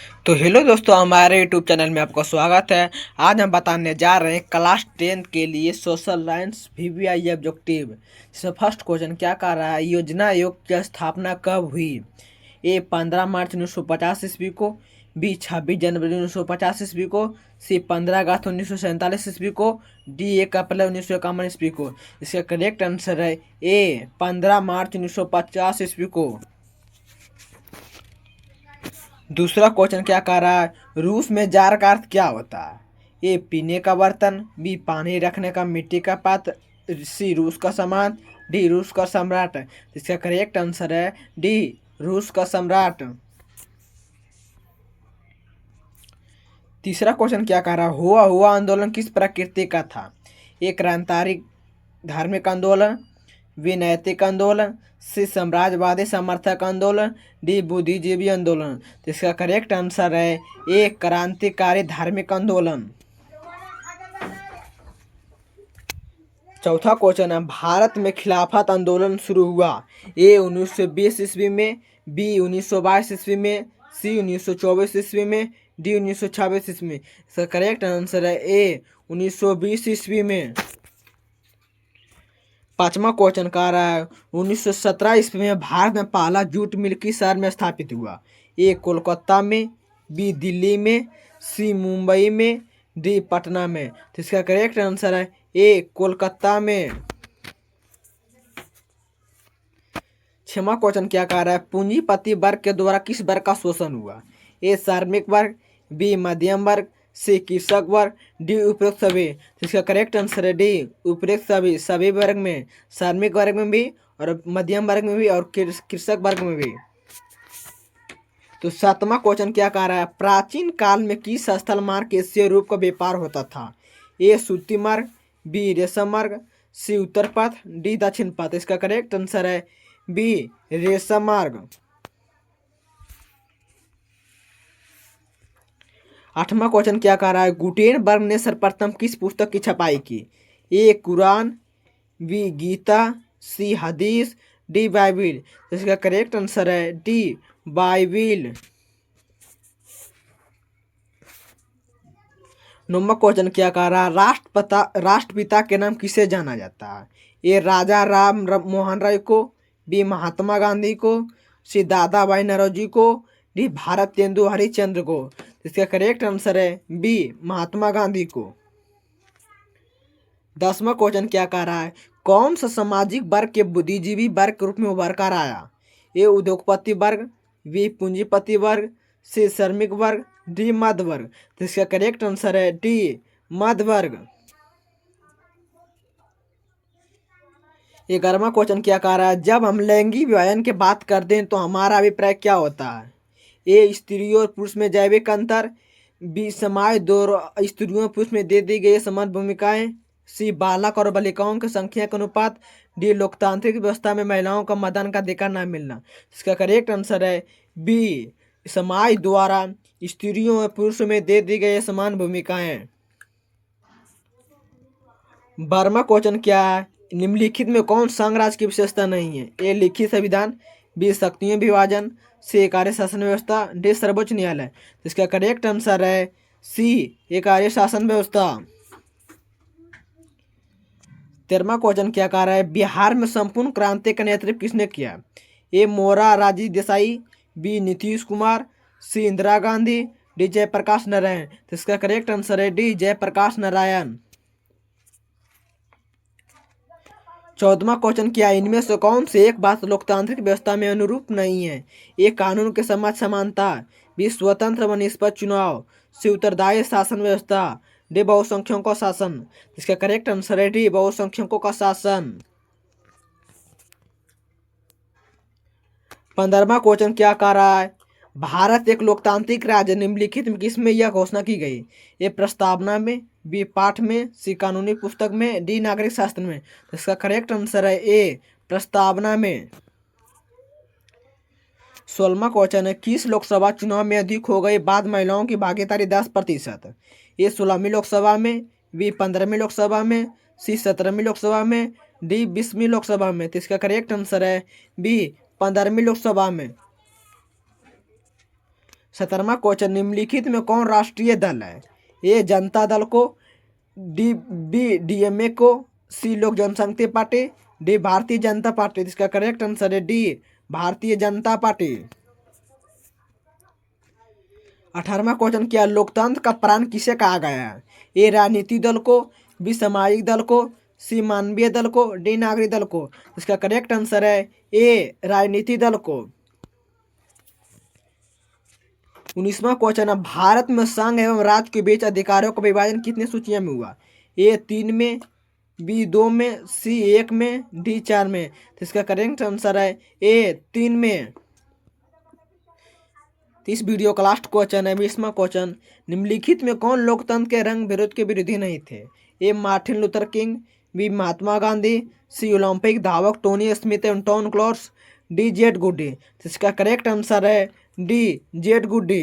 तो हेलो दोस्तों, हमारे यूट्यूब चैनल में आपका स्वागत है। आज हम बताने जा रहे हैं क्लास 10 के लिए सोशल साइंस VVI ऑब्जेक्टिव। जैसे फर्स्ट क्वेश्चन क्या कह रहा है, योजना आयोग की स्थापना कब हुई? ए 15 मार्च 1950 ईस्वी को, बी 26 जनवरी 1950 ईस्वी को, सी 15 अगस्त 1947 ईस्वी को, डी 1 अप्रैल 1951 ईस्वी को। इसका करेक्ट आंसर है ए 15 मार्च 1950 ईस्वी को। दूसरा क्वेश्चन क्या कह रहा है, रूस में जार का अर्थ क्या होता है? ए पीने का बर्तन, बी पानी रखने का मिट्टी का पात्र, सी रूस का सामान, डी रूस का सम्राट। इसका करेक्ट आंसर है डी रूस का सम्राट। तीसरा क्वेश्चन क्या कह रहा है, हुआ हुआ आंदोलन किस प्रकृति का था? ए क्रांतिकारी धार्मिक आंदोलन, बी नैतिक आंदोलन, सी साम्राज्यवादी समर्थक आंदोलन, डी बुद्धिजीवी आंदोलन। तो इसका करेक्ट आंसर है ए क्रांतिकारी धार्मिक आंदोलन। चौथा क्वेश्चन है, भारत में खिलाफत आंदोलन शुरू हुआ ए 1920 ईस्वी में, बी 1922 ईस्वी में, सी 1924 ईस्वी में, डी 1926 ईस्वी में। इसका करेक्ट आंसर है ए 1920 ईस्वी में। पांचवा क्वेश्चन कह रहा है, 1917 ईस्वी में भारत में पहला जूट मिल किस शहर में स्थापित हुआ? ए कोलकाता में, बी दिल्ली में, सी मुंबई में, डी पटना में। तो इसका करेक्ट आंसर है ए कोलकाता में। छठवां क्वेश्चन क्या कह रहा है, पूंजीपति वर्ग के द्वारा किस वर्ग का शोषण हुआ? ए श्रमिक वर्ग, बी मध्यम वर्ग, सी कृषक वर्ग, डी उपरोक्त सभी। तो इसका करेक्ट आंसर है डी उपरोक्त सभी। सभी वर्ग में, श्रमिक वर्ग में भी और मध्यम वर्ग में भी और कृषक वर्ग में भी। तो सातवां क्वेश्चन क्या कह रहा है, प्राचीन काल में किस स्थल मार्ग के एशिया रूप का व्यापार होता था? ए सूती मार्ग, बी रेशम मार्ग, सी उत्तर पथ, डी दक्षिण पथ। इसका करेक्ट आंसर है बी रेशम मार्ग। आठवां क्वेश्चन क्या कह रहा है, गुटेनबर्ग ने सर्वप्रथम किस पुस्तक की छपाई की? ए कुरान, बी गीता, सी हदीस, डी बाइबिल। इसका करेक्ट आंसर है डी बाइबिल। नौवां क्वेश्चन क्या कह रहा है, राष्ट्रपिता के नाम किसे जाना जाता है? ए राजा राम मोहन राय को, बी महात्मा गांधी को, सी दादा भाई नौरोजी को, डी भारत तेंदु हरिश्चंद्र को। इसका करेक्ट आंसर है बी महात्मा गांधी को। 10वां क्वेश्चन क्या कह रहा है, कौन सा सामाजिक वर्ग के बुद्धिजीवी वर्ग के रूप में उभर कर आया? ए उद्योगपति वर्ग, बी पूंजीपति वर्ग, सी श्रमिक वर्ग, डी मध्य वर्ग। तो इसका करेक्ट आंसर है डी मध्य वर्ग। 11वां क्वेश्चन क्या कह रहा है, जब हम लैंगिक विभाजन की बात करते हैं तो हमारा अभिप्राय क्या होता है? ए स्त्री और पुरुष में जैविक अंतर, बी समाज द्वारा स्त्रियों और पुरुष में दे दी गई समान भूमिकाएं, सी बालक और बालिकाओं की संख्या के अनुपात, डी लोकतांत्रिक व्यवस्था में महिलाओं का मतदान का अधिकार न मिलना। इसका करेक्ट आंसर है बी समाज द्वारा स्त्रियों और पुरुषों में दे दी गई समान भूमिकाएं। 12वां क्वेश्चन क्या है, निम्नलिखित में कौन संघ राज्य की विशेषता नहीं है? ए लिखित संविधान, बी शक्तियों विभाजन, सी कार्य शासन व्यवस्था, डी सर्वोच्च न्यायालय। इसका करेक्ट आंसर है सी कार्य शासन व्यवस्था। 13वां क्वेश्चन क्या कह रहा है, बिहार में संपूर्ण क्रांति का नेतृत्व किसने किया? ए मोरारजी देसाई, बी नीतीश कुमार, सी इंदिरा गांधी, डी जयप्रकाश नारायण। तो इसका करेक्ट आंसर है डी जयप्रकाश नारायण। 14वां क्वेश्चन क्या है, इनमें से कौन से एक बात लोकतांत्रिक व्यवस्था में अनुरूप नहीं है? ए कानून के समाज समानता, बी स्वतंत्र व निष्पक्ष चुनाव, सी उत्तरदायी शासन व्यवस्था, डी बहुसंख्यकों का शासन। इसका करेक्ट आंसर है डी बहुसंख्यकों का शासन। 15वां क्वेश्चन क्या कह रहा है, भारत एक लोकतांत्रिक राज्य निम्नलिखित में किसमें यह घोषणा की गई? ए प्रस्तावना में, बी पाठ में, सी कानूनी पुस्तक में, डी नागरिक शास्त्र में। तो इसका करेक्ट आंसर है ए प्रस्तावना में। 16वां क्वेश्चन है, किस लोकसभा चुनाव में अधिक हो गई बाद महिलाओं की भागीदारी 10%? ए 16वीं लोकसभा में, बी 15वीं लोकसभा में, सी 17वीं लोकसभा में, डी 20वीं लोकसभा में। तो इसका करेक्ट आंसर है बी 15वीं लोकसभा में। 17वां क्वेश्चन, निम्नलिखित में कौन राष्ट्रीय दल है? ए जनता दल को, बी डीएमए को, सी लोक जनशक्ति party, D Bharatiya Janata party. इसका करेक्ट आंसर है D Bharatiya Janata party. 18वां question, क्या लोकतंत्र का प्राण किसे कहा गया है? ए राजनीतिक दल को, बी सामाजिक दल को, सी मानवीय दल को, डी नागरिक दल को। इसका करेक्ट आंसर है ए राजनीतिक दल को। 19वां क्वेश्चन है, भारत में संघ एवं राज्य के बीच अधिकारों का विभाजन कितनी सूचियों में हुआ? ए 3 में, बी 2 में, सी 1 में, डी 4 में। तो इसका करेक्ट आंसर है ए 3 में। तो इस वीडियो का लास्ट क्वेश्चन है 20वां क्वेश्चन, निम्नलिखित में कौन लोकतंत्र के रंग विरोध के विरोधी नहीं थे? ए Martin Luther king, B Mahatma Gandhi, सी ओलंपिक धावक टोनी स्मिथ एवं टॉम क्लॉस, डी जेड गुडी। तो इसका करेक्ट आंसर है डी जेड गुडी।